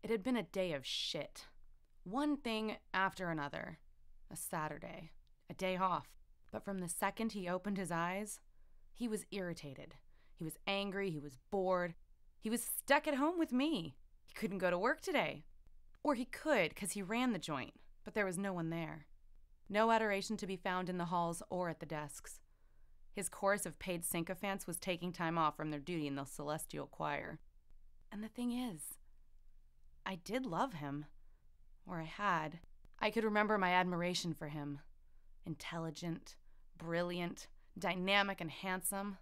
It had been a day of shit. One thing after another. A Saturday. A day off. But from the second he opened his eyes, he was irritated. He was angry. He was bored. He was stuck at home with me. He couldn't go to work today. Or he could, because he ran the joint, but there was no one there. No adoration to be found in the halls or at the desks. His chorus of paid sycophants was taking time off from their duty in the celestial choir. And the thing is, I did love him. Or I had. I could remember my admiration for him. Intelligent, brilliant, dynamic, and handsome.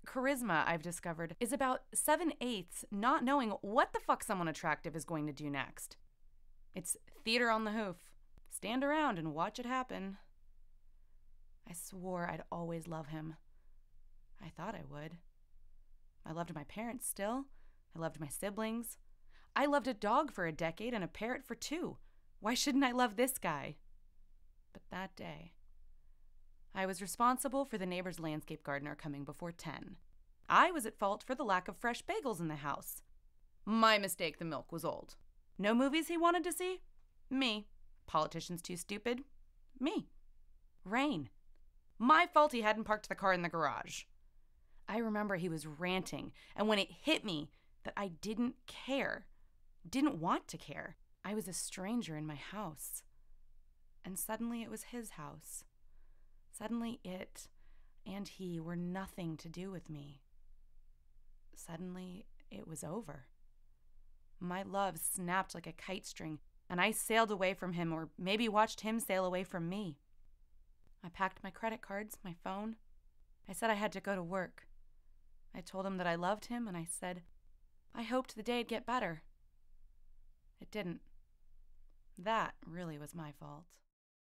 Charisma, I've discovered, is about 7/8 not knowing what the fuck someone attractive is going to do next. It's theater on the hoof. Stand around and watch it happen. I swore I'd always love him. I thought I would. I loved my parents still. I loved my siblings. I loved a dog for a decade and a parrot for 2. Why shouldn't I love this guy? But that day, I was responsible for the neighbor's landscape gardener coming before 10. I was at fault for the lack of fresh bagels in the house. My mistake, the milk was old. No movies he wanted to see? Me. Politicians too stupid? Me. Rain. My fault he hadn't parked the car in the garage. I remember he was ranting, and when it hit me that I didn't care, didn't want to care, I was a stranger in my house. And suddenly it was his house. Suddenly it and he were nothing to do with me. Suddenly it was over. My love snapped like a kite string, and I sailed away from him, or maybe watched him sail away from me. I packed my credit cards, my phone. I said I had to go to work. I told him that I loved him, and I said I hoped the day'd get better. It didn't. That really was my fault.